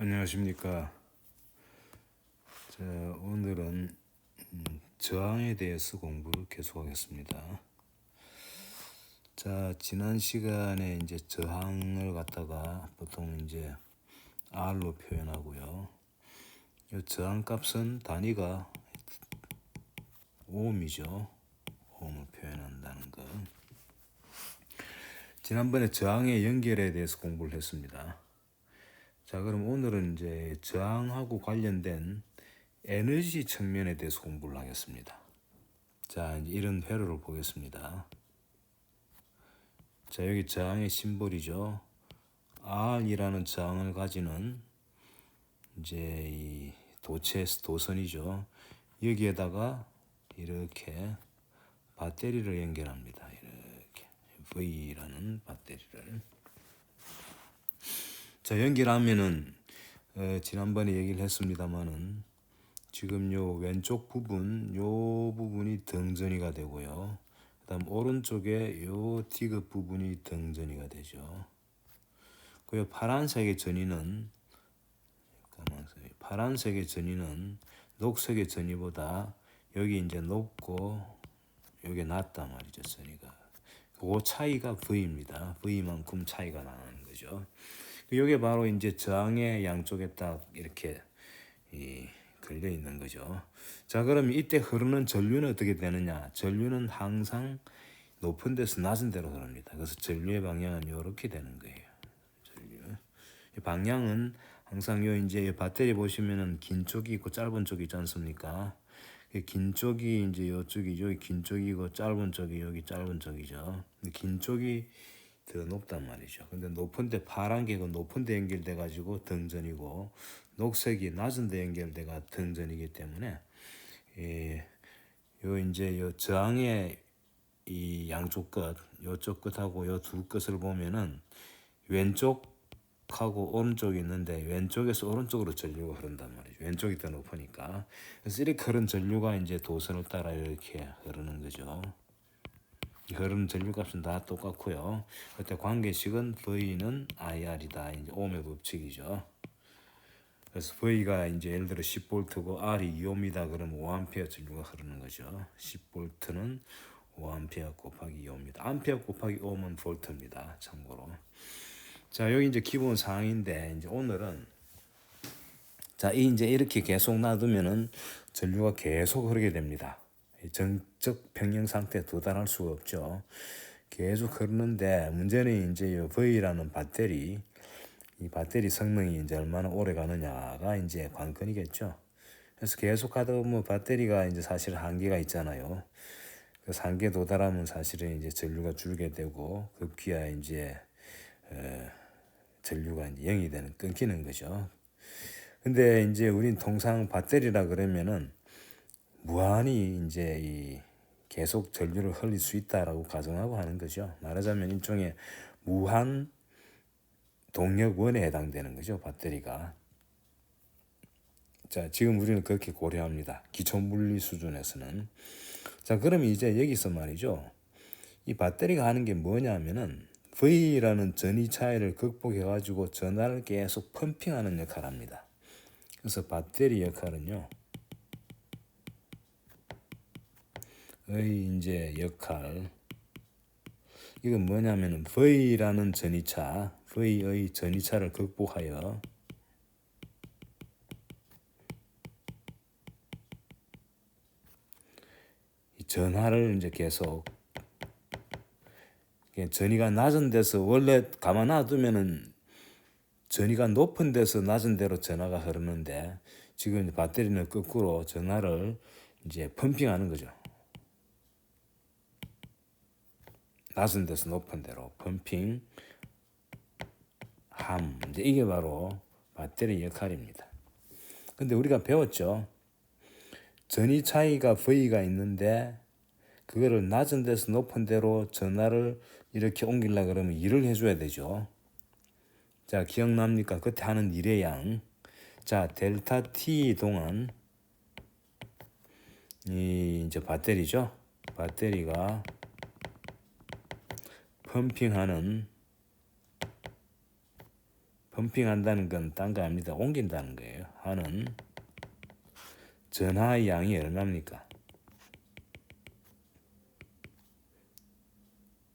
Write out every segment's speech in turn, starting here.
안녕하십니까. 자, 오늘은 저항에 대해서 공부를 계속하겠습니다. 자, 지난 시간에 이제 저항을 갖다가 보통 이제 R로 표현하고요. 이 저항 값은 단위가 ohm이죠. ohm을 표현한다는 거. 지난번에 저항의 연결에 대해서 공부를 했습니다. 자, 그럼 오늘은 이제 저항하고 관련된 에너지 측면에 대해서 공부를 하겠습니다. 자, 이제 이런 회로를 보겠습니다. 자, 여기 저항의 심볼이죠. R이라는 저항을 가지는 이제 이 도선이죠. 여기에다가 이렇게 배터리를 연결합니다. 이렇게 V라는 배터리를. 자, 연결하면은 지난번에 얘기를 했습니다만은 지금 요 왼쪽 부분, 요 부분이 등전이가 되고요. 그다음 오른쪽에 요 디귿 부분이 등전이가 되죠. 그 파란색의 전이는 녹색의 전이보다 여기 이제 높고 여기 낮단 말이죠. 전이가. 그 차이가 V입니다. V만큼 차이가 나는 거죠. 이게 바로 이제 저항의 양쪽에 딱 이렇게 걸려 있는 거죠. 자, 그럼 이때 흐르는 전류는 어떻게 되느냐? 전류는 항상 높은 데서 낮은 데로 흐릅니다. 그래서 전류의 방향은 이렇게 되는 거예요. 전류. 방향은 항상 요 이제 배터리 보시면은 긴 쪽이 있고 짧은 쪽이 있지 않습니까? 긴 쪽이 이제 이쪽이죠. 여기 긴 쪽이고 짧은 쪽이 여기 짧은 쪽이죠. 긴 쪽이 더 높단 말이죠. 근데 높은데 파란 게 높은 데 연결돼 가지고 등전이고 녹색이 낮은 데 연결돼가 등전이기 때문에 요 이제 요 저항의 이 양쪽 끝, 요쪽 끝하고 요 두 끝을 보면은 왼쪽하고 오른쪽이 있는데 왼쪽에서 오른쪽으로 전류가 흐른단 말이죠. 왼쪽이 더 높으니까. 그래서 이렇게 흐른 전류가 이제 도선을 따라 이렇게 흐르는 거죠. 흐르는 전류값은 다 똑같고요. 그때 관계식은 V는 IR이다. 이제 ohm의 법칙이죠. 그래서 V가 이제 예를 들어 10V고 R이 2ohm이다. 그러면 5A 전류가 흐르는 거죠. 10V는 5A 곱하기 2ohm입니다. 암페어 곱하기 ohm은 볼트입니다. 참고로. 자, 여기 이제 기본 사항인데 이제 오늘은 자, 이제 이렇게 계속 놔두면은 전류가 계속 흐르게 됩니다. 정적 평형 상태에 도달할 수가 없죠. 계속 흐르는데 문제는 이제 이 V라는 배터리, 이 배터리 성능이 이제 얼마나 오래 가느냐가 이제 관건이겠죠. 그래서 계속 하다 보면 배터리가 이제 사실 한계가 있잖아요. 그래서 한계 도달하면 사실은 이제 전류가 줄게 되고 급기야 이제 전류가 이제 0이 되는 끊기는 거죠. 근데 이제 우린 통상 배터리라 그러면은 무한히 이제 이 계속 전류를 흘릴 수 있다라고 가정하고 하는 거죠. 말하자면 일종의 무한 동력원에 해당되는 거죠. 배터리가. 자, 지금 우리는 그렇게 고려합니다. 기초물리 수준에서는. 자, 그럼 이제 여기서 말이죠. 이 배터리가 하는 게 뭐냐면은 V라는 전위 차이를 극복해가지고 전하를 계속 펌핑하는 역할을 합니다. 그래서 배터리 역할은요. 이제 역할. 이건 뭐냐면은 V라는 전위차, V의 전위차를 극복하여 이 전하를 이제 계속 전위가 낮은 데서 원래 가만 놔두면은 전위가 높은 데서 낮은 데로 전하가 흐르는데 지금 배터리는 거꾸로 전하를 이제 펌핑하는 거죠. 낮은 데서 높은 데로 펌핑 이제 이게 바로 배터리 역할입니다. 근데 우리가 배웠죠. 전위 차이가 V가 있는데 그거를 낮은 데서 높은 데로 전하를 이렇게 옮기려 그러면 일을 해줘야 되죠. 자, 기억납니까? 그때 하는 일의 양. 자, 델타 T 동안 이 이제 배터리죠. 배터리가 펌핑하는 펌핑한다는 건 딴 거 아닙니다. 옮긴다는 거예요. 하는 전하의 양이 얼마입니까?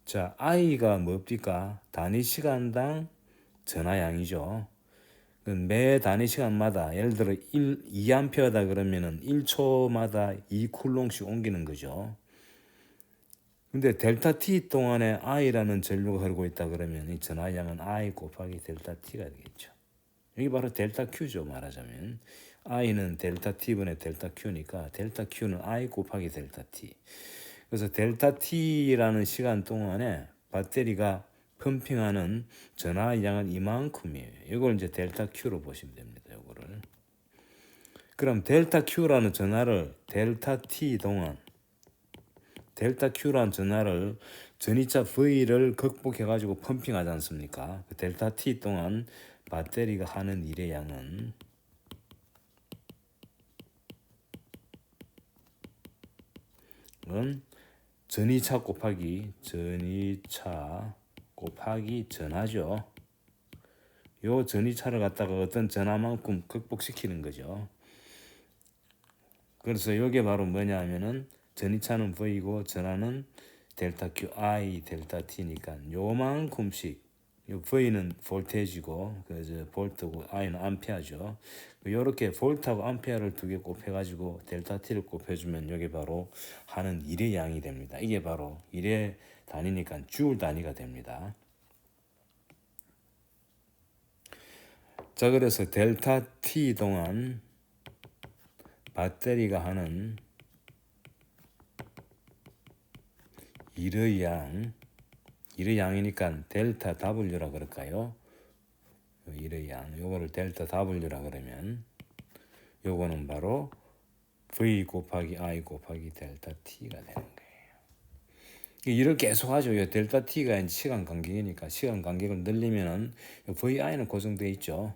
자, I가 뭡니까? 단위 시간당 전하양이죠. 매 단위 시간마다 예를 들어 2A다 그러면은 1초마다 2쿨롱씩 옮기는 거죠. 근데 델타 t 동안에 I라는 전류가 흐르고 있다 그러면 이 전하양은 I 곱하기 델타 t가 되겠죠. 이게 바로 델타 Q죠. 말하자면 I는 델타 T분의 델타 Q니까 델타 Q는 I 곱하기 델타 T. 그래서 델타 T라는 시간 동안에 배터리가 펌핑하는 전하의 양은 이만큼이에요. 이걸 이제 델타 Q로 보시면 됩니다. 이거를. 그럼 델타 Q라는 전하를 델타 T 동안 델타 Q라는 전하를 전이차 V를 극복해가지고 펌핑하지 않습니까? 그 델타 T 동안 배터리가 하는 일의 양은 전이차 곱하기 전하죠. 요 전이차를 갖다가 어떤 전하만큼 극복시키는 거죠. 그래서 이게 바로 뭐냐 하면은 전이차는 V고 전하는 델타 Q, I, 델타 T니까 요만큼씩 요 V는 볼테이지고 그저 볼트고 I는 암페어죠. 요렇게 볼트하고 암페어를 두 개 곱해가지고 델타 T를 곱해주면 여기 바로 하는 일의 양이 됩니다. 이게 바로 일의 단위니까 줄 단위가 됩니다. 자, 그래서 델타 T 동안 배터리가 하는 일의 양이니까 델타 W라 그럴까요? 일의 양, 요거를 델타 W라 그러면 요거는 바로 V 곱하기 I 곱하기 델타 T가 되는 거예요. 일을 계속 하죠. 델타 T가 이제 시간 간격이니까 시간 간격을 늘리면은 VI는 고정되어 있죠.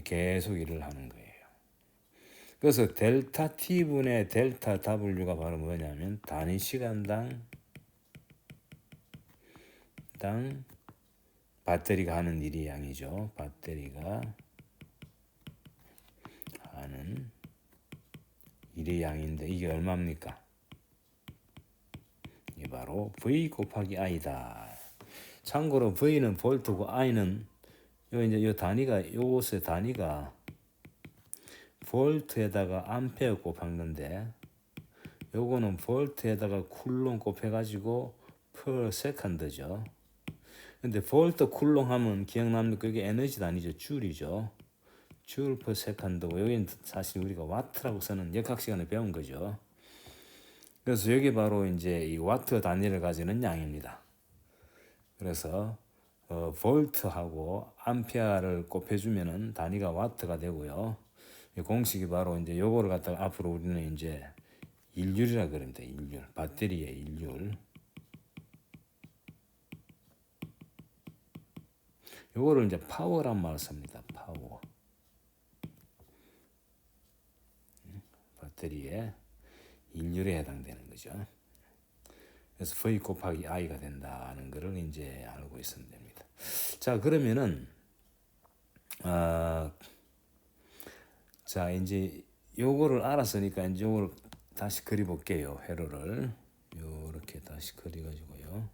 계속 일을 하는 거예요. 그래서 델타 T분의 델타 W가 바로 뭐냐면 단위 시간당 배터리가 하는 일의 양이죠. 배터리가 하는 일의 양인데 이게 얼마입니까? 이게 바로 V 곱하기 I다. 참고로 V는 볼트고 I는 요 단위가 요것의 단위가 볼트에다가 암페어 곱한 건데 요거는 볼트에다가 쿨롱 곱해가지고 per second죠. 근데 볼트 쿨롱 하면 기억납니까? 이게 에너지 단위죠. 줄이죠. 줄 per second고 여기는 사실 우리가 와트라고 쓰는 역학 시간에 배운 거죠. 그래서 여기 바로 이제 이 와트 단위를 가지는 양입니다. 그래서 볼트하고 암페어를 곱해주면은 단위가 와트가 되고요. 이 공식이 바로 이제 요거를 갖다가 앞으로 우리는 이제 일률이라 그럽니다. 일률. 배터리의 일률. 요거를 이제 파워란 말을 씁니다. 파워. 배터리의 일률에 해당되는 거죠. 그래서 V 곱하기 I가 된다는 것을 이제 알고 있으면 됩니다. 자, 그러면은 자, 이제 요거를 알았으니까 이제 요걸 다시 그려 볼게요. 회로를 요렇게 다시 그려 가지고요.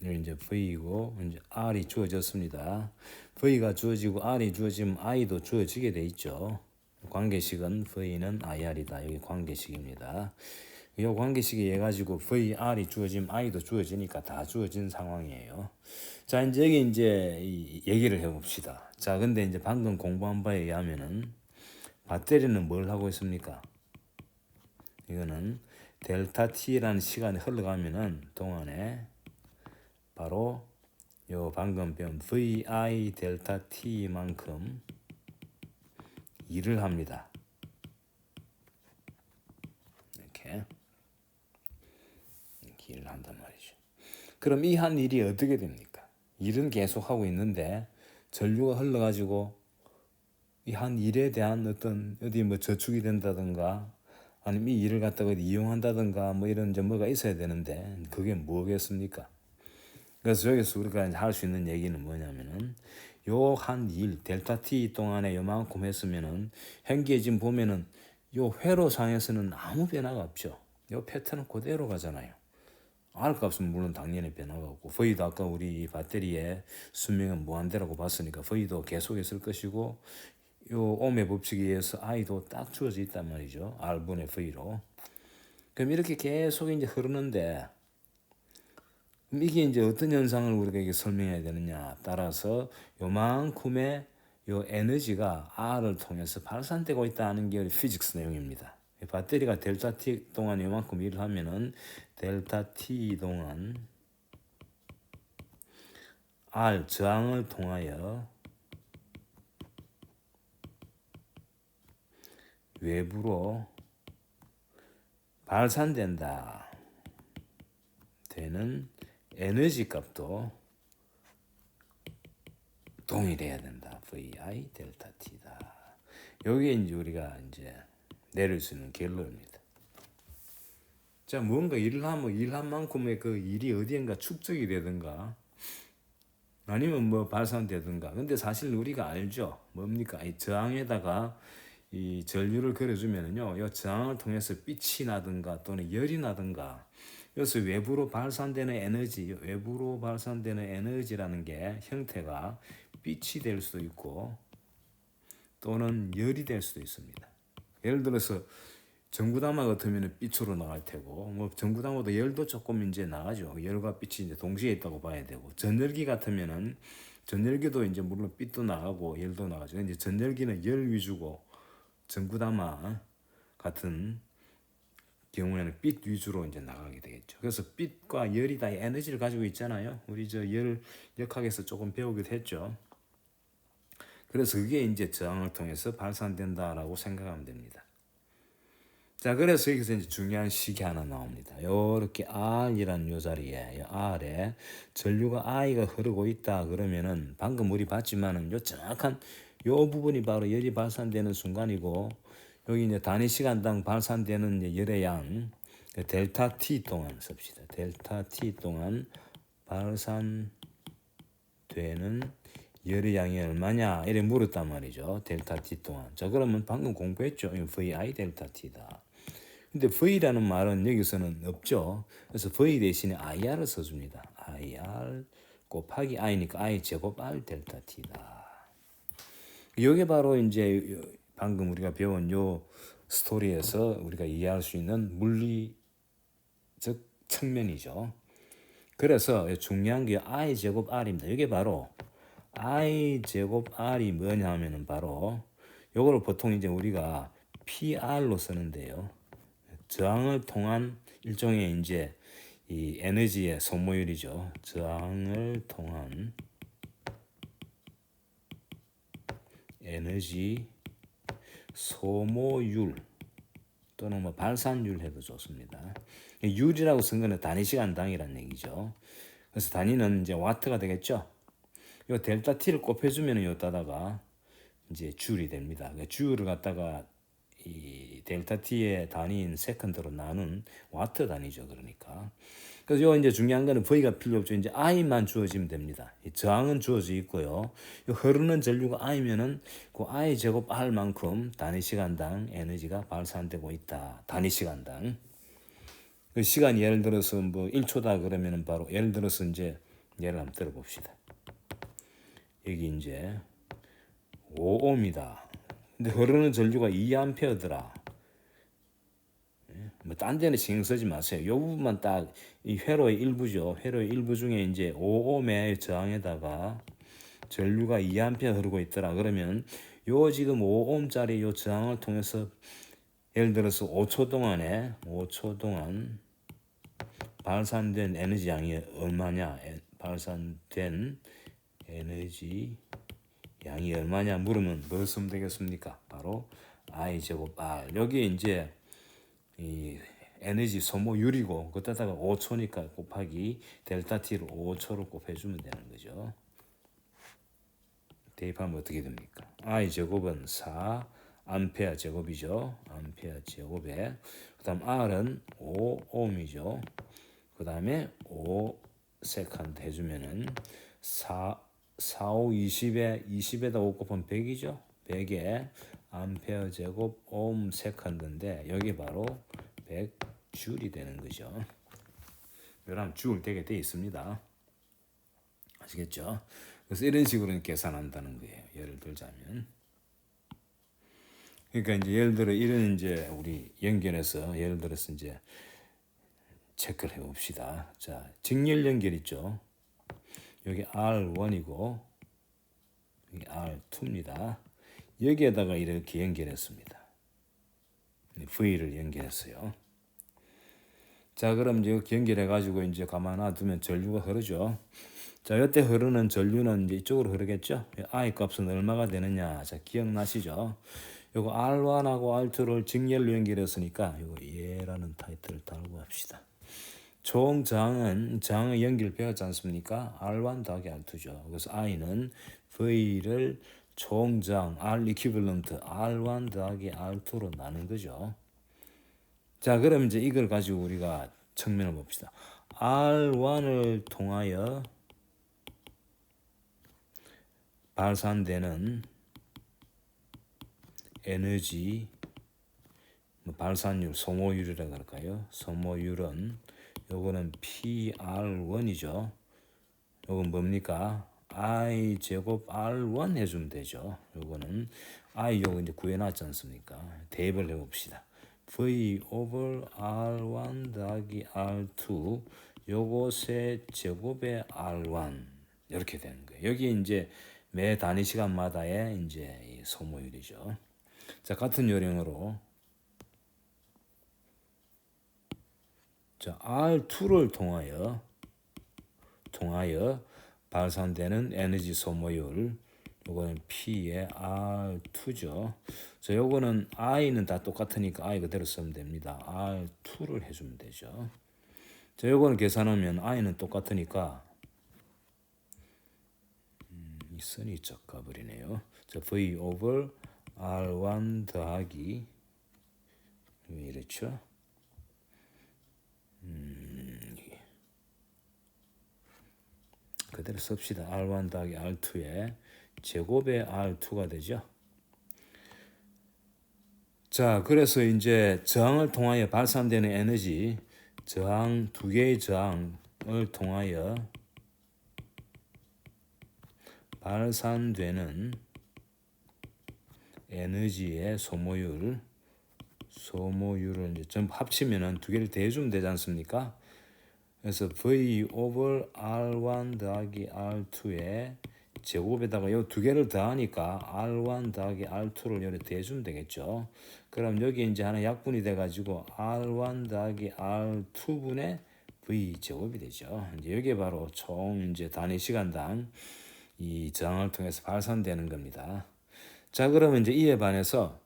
여기 이제 V고 이제 R이 주어졌습니다. V가 주어지고 R이 주어지면 I도 주어지게 돼 있죠. 관계식은 V는 IR이다. 여기 관계식입니다. 이 관계식이 해가지고 VR이 주어지면 I도 주어지니까 다 주어진 상황이에요. 자, 이제 여기 이제 얘기를 해봅시다. 자, 근데 이제 방금 공부한 바에 의하면은 배터리는 뭘 하고 있습니까? 이거는 델타 T라는 시간이 흘러가면은 동안에 바로 요 방금 배운 VI 델타 T만큼 일을 합니다. 이렇게 일을 한단 말이죠. 그럼 이 한 일이 어떻게 됩니까? 일은 계속 하고 있는데 전류가 흘러가지고 이 한 일에 대한 어떤 어디 뭐 저축이 된다든가 아니면 이 일을 갖다가 이용한다든가 뭐 이런 뭐가 있어야 되는데 그게 뭐겠습니까? 그래서 여기서 우리가 할 수 있는 얘기는 뭐냐면은 요 한 일 델타 t 동안에 요만큼 했으면은 현기에 지금 보면은 요 회로상에서는 아무 변화가 없죠. 요 패턴은 그대로 가잖아요. R 값은 물론 당연히 변화가 없고 V도 아까 우리 배터리의 수명은 무한대라고 봤으니까 V도 계속 있을 것이고 요 옴의 법칙에 의해서 I도 딱 주어져 있단 말이죠. R분의 V로. 그럼 이렇게 계속 이제 흐르는데 그럼 이게 이제 어떤 현상을 우리가 이게 설명해야 되느냐 따라서 요만큼의 요 에너지가 R을 통해서 발산되고 있다는 게 피직스 내용입니다. 배터리가 델타 T 동안 요만큼 일을 하면은 델타 T 동안 R 저항을 통하여 외부로 발산된다 되는 에너지 값도 동일해야 된다. VI 델타 T다. 여기에 이제 우리가 이제 내릴 수 있는 결론입니다. 자, 뭔가 일을 하면 일한 만큼의 그 일이 어디엔가 축적이 되든가 아니면 뭐 발산되든가. 근데 사실 우리가 알죠. 뭡니까? 이 저항에다가 이 전류를 걸어주면은요, 이 저항을 통해서 빛이 나든가 또는 열이 나든가. 그래서 외부로 발산되는 에너지라는 게 형태가 빛이 될 수도 있고 또는 열이 될 수도 있습니다. 예를 들어서 전구담화 같으면 빛으로 나갈 테고, 뭐 전구담화도 열도 조금 이제 나가죠. 열과 빛이 이제 동시에 있다고 봐야 되고, 전열기 같으면은 전열기도 이제 물론 빛도 나가고 열도 나가죠. 이제 전열기는 열 위주고 전구담화 같은 경우에는 빛 위주로 이제 나가게 되겠죠. 그래서 빛과 열이 다 에너지를 가지고 있잖아요. 우리 저 열 역학에서 조금 배우기도 했죠. 그래서 그게 이제 저항을 통해서 발산된다라고 생각하면 됩니다. 자, 그래서 여기서 이제 중요한 식이 하나 나옵니다. 요렇게 R이라는 요 자리에, 요 R에 전류가 I가 흐르고 있다 그러면은 방금 우리 봤지만은 요 정확한 요 부분이 바로 열이 발산되는 순간이고 여기 이제 단위 시간당 발산되는 이제 열의 양 델타 T 동안 씁시다. 델타 T 동안 발산되는 열의 양이 얼마냐 이래 물었단 말이죠. 델타 T 동안. 자, 그러면 방금 공부했죠. VI 델타 T다. 근데 V라는 말은 여기서는 없죠. 그래서 V 대신에 IR을 써줍니다. IR 곱하기 I니까 I 제곱 R 델타 T다. 이게 바로 이제 방금 우리가 배운 요 스토리에서 우리가 이해할 수 있는 물리적 측면이죠. 그래서 중요한 게 I 제곱 R입니다. 이게 바로 I 제곱 R이 뭐냐 하면은 바로 요거를 보통 이제 우리가 PR로 쓰는데요. 저항을 통한 일종의 이제 이 에너지의 소모율이죠. 저항을 통한 에너지 소모율 또는 뭐 발산율 해도 좋습니다. 율이라고 쓴 거는 단위 시간당이라는 얘기죠. 그래서 단위는 이제 와트가 되겠죠. 요 델타 T를 곱해주면 요 따다가 이제 줄이 됩니다. 줄을 갖다가 이 델타 T의 단위인 세컨드로 나눈 와트 단위죠. 그러니까. 그래서 요 이제 중요한 거는 V가 필요 없죠. 이제 I만 주어지면 됩니다. 이 저항은 주어져 있고요. 요 흐르는 전류가 I면은 그 I 제곱 R만큼 단위 시간당 에너지가 발산되고 있다. 단위 시간당. 그 시간이 예를 들어서 뭐 1초다 그러면은 바로 예를 들어서 이제 예를 한번 들어봅시다. 여기 이제 5ohm이다. 근데 흐르는 전류가 2A더라. 뭐 딴 데는 신경 쓰지 마세요. 이 부분만 딱 이 회로의 일부죠. 회로의 일부 중에 이제 5ohm의 저항에다가 전류가 2A 흐르고 있더라. 그러면 요 지금 5ohm짜리 요 저항을 통해서 예를 들어서 5초 동안 발산된 에너지 양이 얼마냐? 발산된 에너지 양이 얼마냐 물으면 뭘 쓰면 되겠습니까? 바로 I 제곱 R. 여기에 이제 이 에너지 소모율이고 그때다가 5초니까 곱하기 델타 T를 5초로 곱해주면 되는 거죠. 대입하면 어떻게 됩니까? I 제곱은 4 암페어 제곱이죠. 암페어 제곱에 그다음 R은 5ohm이죠. 그 다음에 5 세컨드 해주면은 4, 5, 20에다 5 곱하면 100이죠. 100에 암페어 제곱 옴 세컨드인데 여기 바로 100줄이 되는 거죠. 이러면 줄 되게 돼 있습니다. 아시겠죠? 그래서 이런 식으로 계산한다는 거예요. 예를 들자면. 그러니까 이제 예를 들어 이런 이제 우리 연결해서 예를 들어서 이제 체크를 해 봅시다. 자, 직렬 연결 있죠. 여기 R1이고 여기 R2입니다. 여기에다가 이렇게 연결했습니다. V를 연결했어요. 자, 그럼 이제 이렇게 연결해 가지고 이제 가만 놔두면 전류가 흐르죠. 자, 이때 흐르는 전류는 이제 이쪽으로 흐르겠죠. I 값은 얼마가 되느냐? 자, 기억나시죠? 요거 R1하고 R2를 직렬로 연결했으니까 요거 얘라는 타이틀을 달고 합시다. 총 장의 연결 배웠지 않습니까? R1 더하기 R2죠. 그래서 I는 V를 총장 R 이퀴벌런트 R1 더하기 R2로 나눈 거죠. 자, 그럼 이제 이걸 가지고 우리가 측면을 봅시다. R1을 통하여 발산되는 에너지, 발산율, 소모율이라고 할까요? 소모율은 요거는 PR1이죠. 요건 뭡니까? I 제곱 R1 해주면 되죠. 요거는 I 요거 이제 구해놨지 않습니까? 대입을 해봅시다. V over R1 더하기 R2 요것의 제곱의 R1 이렇게 되는 거예요. 여기 이제 매 단위 시간마다의 이제 이 소모율이죠. 자, 같은 요령으로 자, R2를 통하여 발산되는 에너지 소모율 요거는 P의 R2죠. 자, 요거는 I는 다 똑같으니까 I 그대로 쓰면 됩니다. R2를 해주면 되죠. 자, 요거는 계산하면 I는 똑같으니까 이 선이 쩍 가버리네요. 자, V over R1 더하기 이렇죠. 그대로 씁시다. R1 더하기 R2의 제곱의 R2가 되죠. 자, 그래서 이제 저항을 통하여 발산되는 에너지, 저항 두 개의 저항을 통하여 발산되는 에너지의 소모율을 이제 전부 합치면은 두 개를 대주면 되지 않습니까? 그래서 V over R1 더하기 R2의 제곱에다가 이 두 개를 더하니까 R1 더하기 R2를 여기 대주면 되겠죠. 그럼 여기 이제 하나 약분이 돼가지고 R1 더하기 R2분의 V 제곱이 되죠. 이제 여기에 바로 총 이제 단위 시간당 이 저항을 통해서 발산되는 겁니다. 자, 그러면 이제 이에 반해서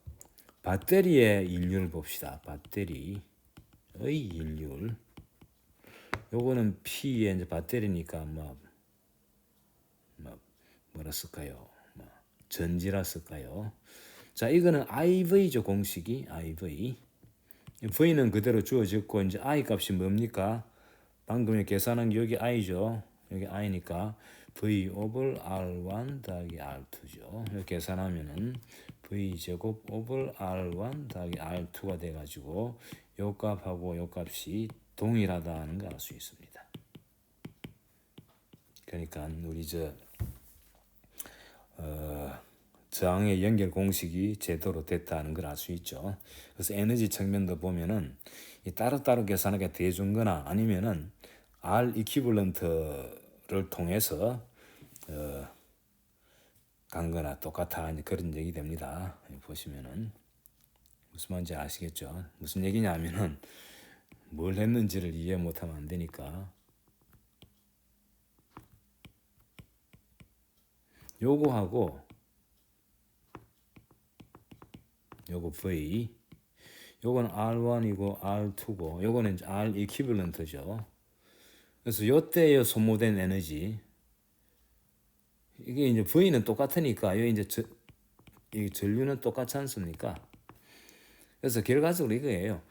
배터리의 일률을 봅시다. 배터리의 일률. 요거는 P의 이제 배터리니까 뭐라 쓸까요? 전지라 쓸까요? 자, 이거는 IV죠, 공식이 IV. V는 그대로 주어졌고 이제 I 값이 뭡니까? 방금 계산한 게 여기 I죠. 여기 I니까 V over R1 더하기 R2죠. 이렇게 계산하면은 V 제곱 over R1 더하기 R2가 돼가지고 요 값하고 요 값이 동일하다는 걸 알 수 있습니다. 그러니까 우리 저항의 연결 공식이 제대로 됐다는 걸 알 수 있죠. 그래서 에너지 측면도 보면은 이 따로따로 계산하게 대준 거나 아니면은 R 이퀴벌런트를 통해서 간 거나 똑같아 그런 얘기 됩니다. 보시면은 무슨 말인지 아시겠죠? 무슨 얘기냐면은 뭘 했는지를 이해 못하면 안 되니까 요거하고 요거 V 요건 R1이고 R2고 요거는 R 이퀴벌런트죠. 그래서 요때에 소모된 에너지 이게 이제 V는 똑같으니까 요 이제 이 전류는 똑같지 않습니까? 그래서 결과적으로 이거예요.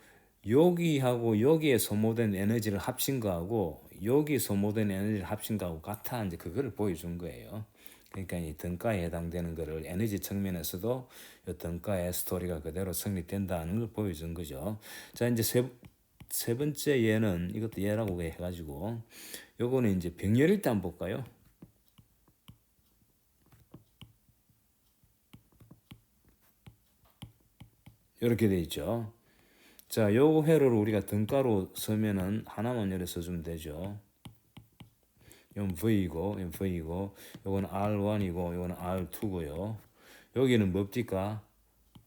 여기하고 여기에 소모된 에너지를 합친 거하고 여기 소모된 에너지를 합친 거하고 같아. 이제 그거를 보여준 거예요. 그러니까 이 등가에 해당되는 거를 에너지 측면에서도 이 등가의 스토리가 그대로 성립된다는 걸 보여준 거죠. 자, 이제 세 번째 예는 이것도 예라고 해가지고 요거는 이제 병렬일 때 한번 볼까요? 이렇게 돼 있죠. 자, 요 회로를 우리가 등가로 서면은 하나만 열어 써주면 되죠. 이건 V이고, 이건 V이고, 요건 R1이고, 요건 R2고요. 여기는 뭡니까?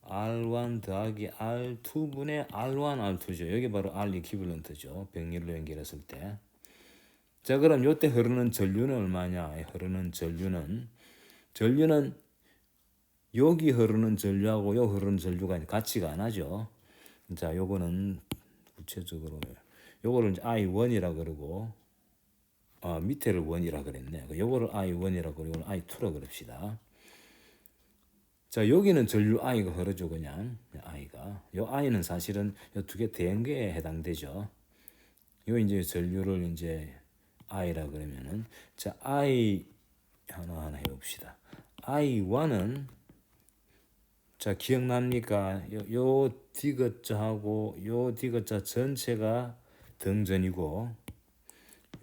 R1 더하기 R2분의 R1, R2죠. 여기 바로 R 이퀴벌런트죠. 병렬로 연결했을 때. 자, 그럼 요때 흐르는 전류는 얼마냐? 흐르는 전류는 여기 흐르는 전류하고 요 흐르는 전류가 같이가 안 하죠. 자, 요거는 구체적으로 요거를 이제 I1이라 그러고 밑에를 1이라 그랬네. 요거를 I1이라 그러고 요거를 I2라 그럽시다. 자, 여기는 전류 I가 흐르죠, 그냥. I가. 요 I는 사실은 요 두 개 대응계에 해당되죠. 요 이제 전류를 이제 I라 그러면은 자, I 하나하나 해 봅시다. I1은 자, 기억납니까? 요 디귿자하고 요 디귿자 전체가 등전이고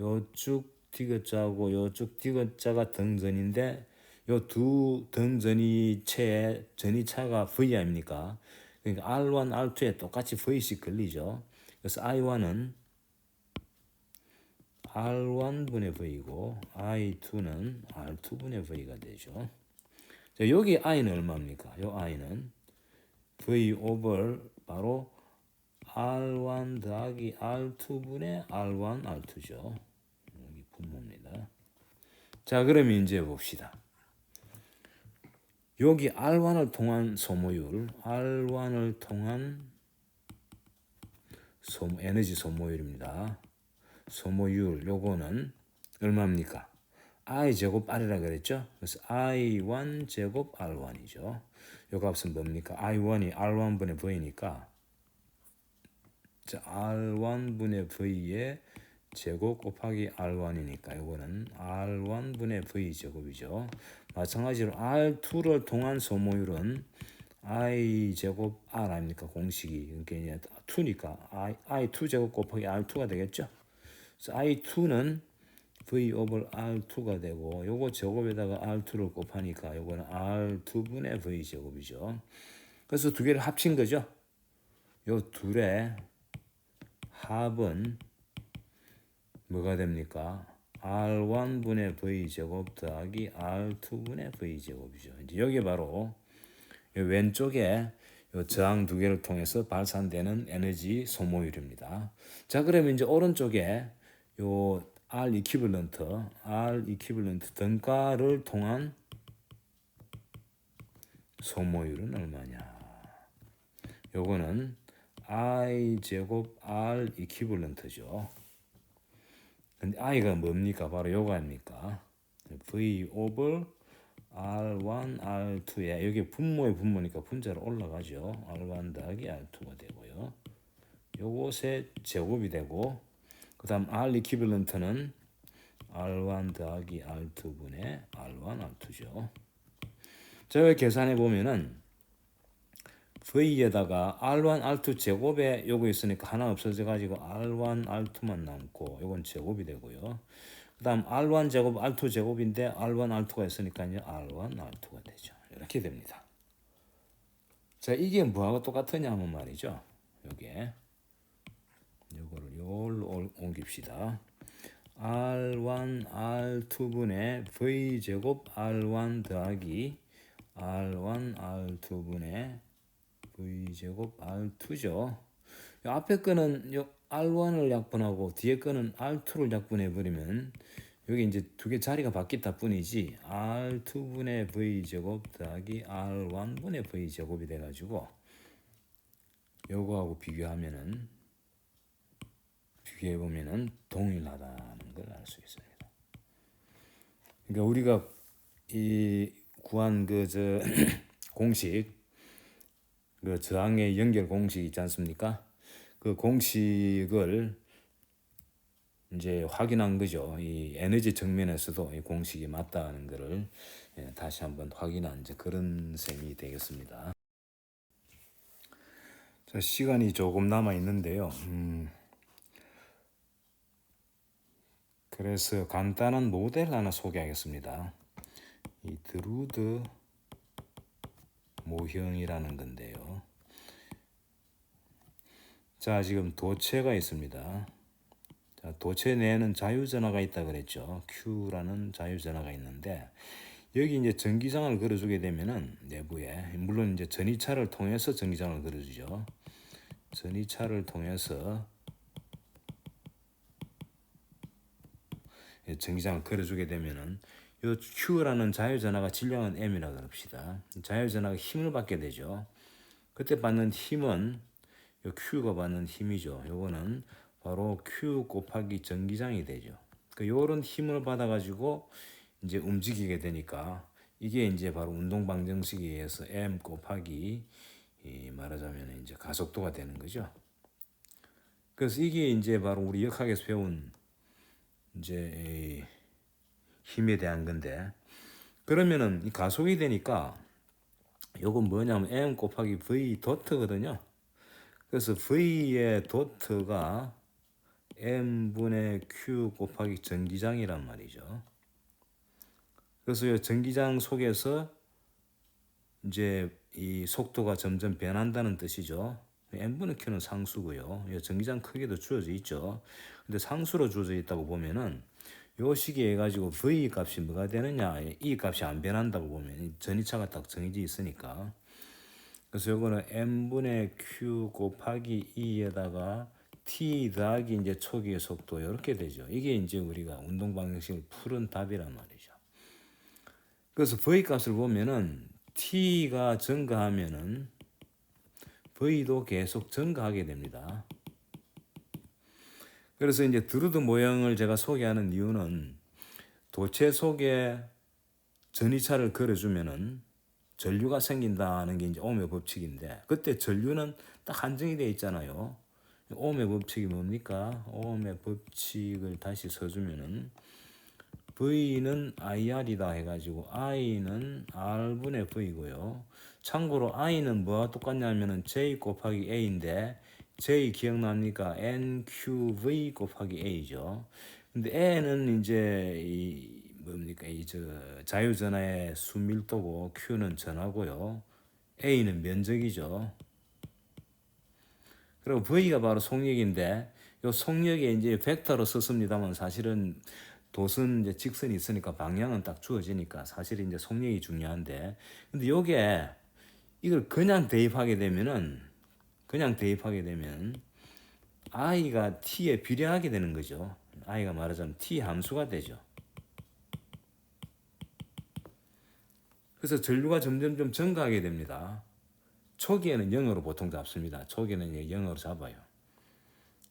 요쭉 디귿자하고 요쭉 디귿자가 등전인데 요 두 등전이체의 전이차가 V 아닙니까? 그러니까 R1, R2에 똑같이 V씩 걸리죠. 그래서 I1은 R1분의 V고 I2는 R2분의 V가 되죠. 자, 여기 I는 얼마입니까? 요 I는 V 오버 바로 R1 더하기 R2분의 R1, R2죠. 여기 분모입니다. 자, 그러면 이제 봅시다. 여기 R1을 통한 소모율, R1을 통한 에너지 소모율입니다. 소모율 요거는 얼마입니까? I 제곱 R이라 그랬죠? 그래서 I1 제곱 R1이죠. 요 값은 뭡니까? I1이 R1분의 V니까 자, R1분의 V의 제곱 곱하기 R1이니까 이거는 R1분의 V 제곱이죠. 마찬가지로 R2를 통한 소모율은 I 제곱 R 아닙니까? 공식이. 그러니까 이제 2니까 I2 제곱 곱하기 R2가 되겠죠. 그래서 I2는 V over R2가 되고 요거 제곱에다가 R2를 곱하니까 요거는 R2분의 V 제곱이죠. 그래서 두 개를 합친 거죠. 요 둘의 합은 뭐가 됩니까? R1분의 V제곱 더하기 R2분의 V제곱이죠. 이제 여기 바로 왼쪽에 요 저항 두 개를 통해서 발산되는 에너지 소모율입니다. 자, 그러면 이제 오른쪽에 요 R 이퀴벌런트 등가를 통한 소모율은 얼마냐? 요거는 I 제곱 R 이퀴벌런트죠. 근데 I가 뭡니까? 바로 요거 아닙니까? V over R1, R2에 여기 분모의 분모니까 분자로 올라가죠. R1 더하기 R2가 되고요. 요것의 제곱이 되고 그 다음 R 이퀴벌런트는 R1 더하기 R2분의 R1, R2죠. 자, 여기 계산해 보면은 V에다가 R1, R2 제곱에 요거 있으니까 하나 없어져 가지고 R1, R2만 남고 요건 제곱이 되고요. 그 다음 R1 제곱, R2 제곱인데 R1, R2가 있으니까요 R1, R2가 되죠. 이렇게 됩니다. 자, 이게 뭐하고 똑같으냐 하면 말이죠. 요게 요거를 요걸로 옮깁시다. R1, R2분의 V제곱 R1 더하기 R1, R2분의 V제곱 R2죠. 앞에 거는 R1을 약분하고 뒤에 거는 R2를 약분해버리면 여기 이제 두 개 자리가 바뀌었다 뿐이지 R2분의 V제곱 더하기 R1분의 V제곱이 돼가지고 요거하고 비교해보면은 동일하다는 걸 알 수 있습니다. 그러니까 우리가 이 구한 공식 그 저항의 연결 공식 있지 않습니까? 그 공식을 이제 확인한 거죠. 이 에너지 측면에서도 이 공식이 맞다는 것을 다시 한번 확인한 이제 그런 셈이 되겠습니다. 자, 시간이 조금 남아 있는데요. 그래서 간단한 모델 하나 소개하겠습니다. 이 드루드 모형이라는 건데요. 자, 지금 도체가 있습니다. 자, 도체 내에는 자유전하가 있다 그랬죠. Q라는 자유전하가 있는데 여기 이제 전기장을 걸어주게 되면은 내부에 물론 이제 전이차를 통해서 전기장을 걸어주죠. 전이차를 통해서 전기장을 걸어주게 되면은 요 Q라는 자유전하가 질량은 M이라고 합시다. 자유전하가 힘을 받게 되죠. 그때 받는 힘은 요 Q가 받는 힘이죠. 요거는 바로 Q 곱하기 전기장이 되죠. 그 요런 힘을 받아가지고 이제 움직이게 되니까 이게 이제 바로 운동 방정식에 의해서 M 곱하기 말하자면 이제 가속도가 되는 거죠. 그래서 이게 이제 바로 우리 역학에서 배운 이제 힘에 대한 건데 그러면은 이 가속이 되니까 요건 뭐냐면 M 곱하기 V 도트거든요. 그래서 V의 도트가 M분의 Q 곱하기 전기장이란 말이죠. 그래서 이 전기장 속에서 이제 이 속도가 점점 변한다는 뜻이죠. M분의 Q는 상수고요. 전기장 크기도 주어져 있죠. 근데 상수로 주어져 있다고 보면은 요 시기에 가지고 V 값이 뭐가 되느냐, 이 값이 안 변한다고 보면 전이차가 딱 정해져 있으니까. 그래서 요거는 M분의 Q 곱하기 2에다가 T 더하기 이제 초기의 속도 이렇게 되죠. 이게 이제 우리가 운동 방정식을 푸른 답이란 말이죠. 그래서 V 값을 보면은 T가 증가하면은 V도 계속 증가하게 됩니다. 그래서 이제 드루드 모형을 제가 소개하는 이유는 도체 속에 전이차를 걸어주면은 전류가 생긴다는 게 이제 ohm의 법칙인데 그때 전류는 딱 한정이 되어 있잖아요. ohm의 법칙이 뭡니까? ohm의 법칙을 다시 써주면은 V는 IR이다 해가지고 I는 R분의 V고요. 참고로 I는 뭐와 똑같냐면은 J 곱하기 A인데 J 기억납니까? NQV 곱하기 A죠. 근데 N은 이제 이 뭡니까? 이 저 자유전하의 수밀도고 Q는 전하고요. A는 면적이죠. 그리고 V가 바로 속력인데 요 속력에 이제 벡터로 썼습니다만 사실은 도선 이제 직선이 있으니까 방향은 딱 주어지니까 사실 이제 속력이 중요한데 근데 요게 이걸 그냥 대입하게 되면 i가 t에 비례하게 되는 거죠. i가 말하자면 t 함수가 되죠. 그래서 전류가 점점점 증가하게 됩니다. 초기에는 0으로 보통 잡습니다. 초기에는 0으로 잡아요.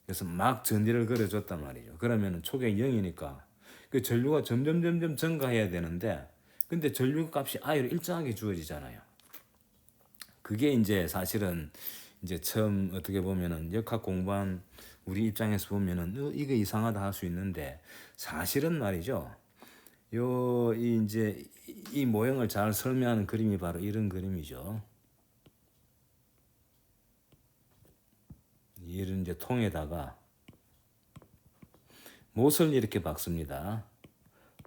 그래서 막 전기를 걸어줬단 말이죠. 그러면 초기에 0이니까 그 전류가 점점 증가해야 되는데 근데 전류 값이 i로 일정하게 주어지잖아요. 그게 이제 사실은 이제 처음 어떻게 보면은 역학 공부한 우리 입장에서 보면은 이거 이상하다 할 수 있는데 사실은 말이죠. 이제 이 모형을 잘 설명하는 그림이 바로 이런 그림이죠. 이런 이제 통에다가 못을 이렇게 박습니다.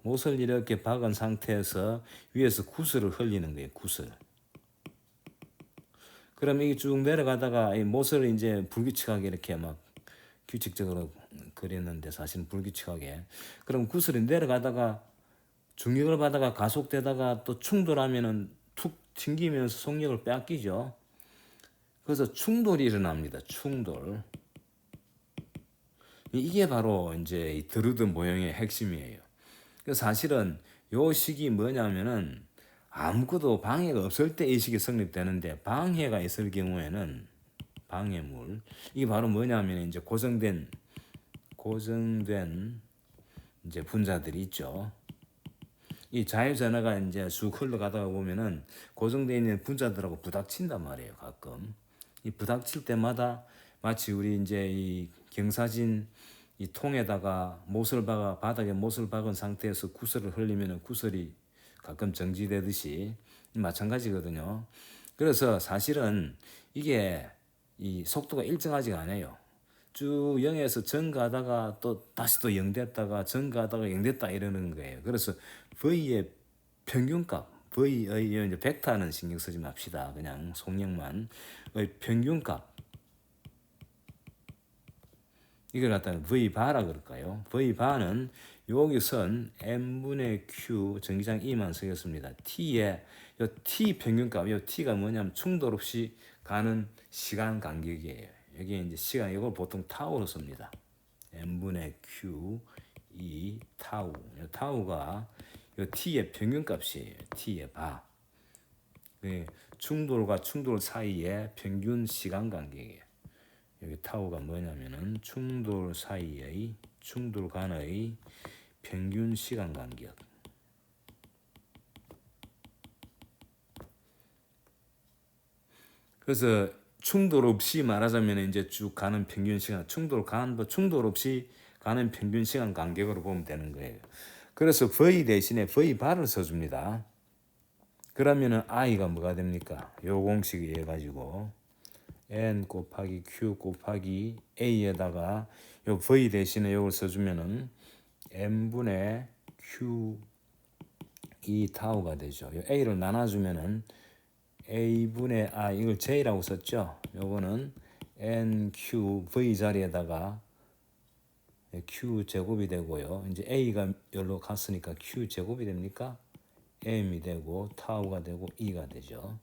못을 이렇게 박은 상태에서 위에서 구슬을 흘리는 거예요. 구슬. 그럼 이게 쭉 내려가다가 이 못을 이제 불규칙하게 이렇게 막 규칙적으로 그렸는데 사실은 불규칙하게. 그럼 구슬이 내려가다가 중력을 받다가 가속되다가 또 충돌하면은 툭 튕기면서 속력을 빼앗기죠. 그래서 충돌이 일어납니다. 충돌. 이게 바로 이제 이 드루드 모형의 핵심이에요. 사실은 요 식이 뭐냐면은 아무것도 방해가 없을 때 이 식이 성립되는데 방해가 있을 경우에는 방해물 이게 바로 뭐냐면 이제 고정된 이제 분자들이 있죠. 이 자유전하가 이제 쑥 흘러가다가 보면은 고정되어 있는 분자들하고 부닥친단 말이에요. 가끔 이 부닥칠 때마다 마치 우리 이제 이 경사진 이 통에다가 못을 박아 바닥에 못을 박은 상태에서 구슬을 흘리면은 구슬이 가끔 정지되듯이 마찬가지거든요. 그래서 사실은 이게 이 속도가 일정하지가 않아요. 쭉 0에서 정 가다가 또 다시 또 0 됐다가 정 가다가 0 됐다 이러는 거예요. 그래서 V의 평균값, V의 이제 벡터는 신경 쓰지 맙시다. 그냥 속력만의 평균값 이걸 갖다가 V바라 그럴까요? V바는 여기선 M분의 Q 전기장 E만 쓰겠습니다. T의 요 T 평균값, 요 T가 뭐냐면 충돌 없이 가는 시간 간격이에요. 여기 이제 시간 이걸 보통 타우로 씁니다. M분의 Q E 타우. 요 타우가 요 T의 평균값이에요. T의 바. 충돌과 충돌 사이의 평균 시간 간격이에요. 여기 타우가 뭐냐면은 충돌 사이의 충돌 간의 평균 시간 간격. 그래서 충돌 없이 말하자면 이제 쭉 가는 평균 시간, 충돌 없이 가는 평균 시간 간격으로 보면 되는 거예요. 그래서 V 대신에 V 바를 써줍니다. 그러면은 I가 뭐가 됩니까? 요 공식 이해 가지고 N 곱하기 Q 곱하기 A에다가 요 V 대신에 요걸 써주면은 M분의 Q E 타우가 되죠. 요 A를 나눠주면은 A분의 이걸 J라고 썼죠. 요거는 NQ V 자리에다가 Q 제곱이 되고요. 이제 A가 여기로 갔으니까 Q 제곱이 됩니까? M이 되고 타우가 되고 E가 되죠.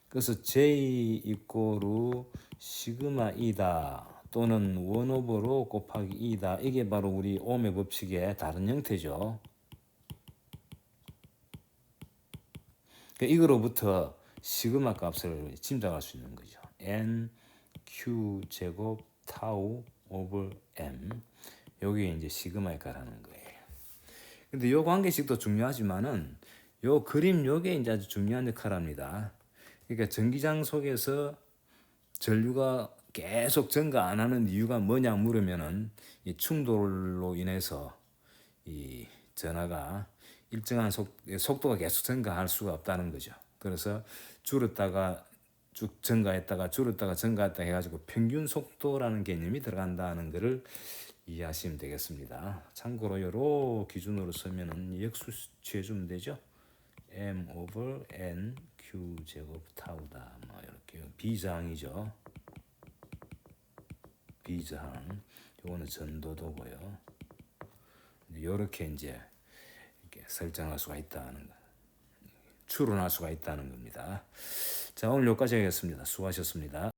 그래서 J 이꼬르 시그마 E다 또는 1 오버로 곱하기 E다. 이게 바로 우리 옴의 법칙의 다른 형태죠. 이거로부터 시그마 값을 짐작할 수 있는 거죠. N Q 제곱 타우 오버 M. 여기 이제 시그마에 가라는 거예요. 근데 요 관계식도 중요하지만은 요 그림 요게 이제 아주 중요한 역할을 합니다. 그러니까 전기장 속에서 전류가 계속 증가 안 하는 이유가 뭐냐 물으면은 이 충돌로 인해서 이 전하가 일정한 속도가 계속 증가할 수가 없다는 거죠. 그래서 줄었다가 쭉 증가했다가 줄었다가 증가했다 해가지고 평균 속도라는 개념이 들어간다는 것을 이해하시면 되겠습니다. 참고로 요로 기준으로 쓰면은 역수 취해주면 되죠. M over N Q 제곱 타우다. 뭐 이렇게 비저항이죠. 비저항. 요거는 전도도고요. 이렇게 이제 이렇게 설정할 수가 있다는 거, 추론할 수가 있다는 겁니다. 자, 오늘 여기까지 하겠습니다. 수고하셨습니다.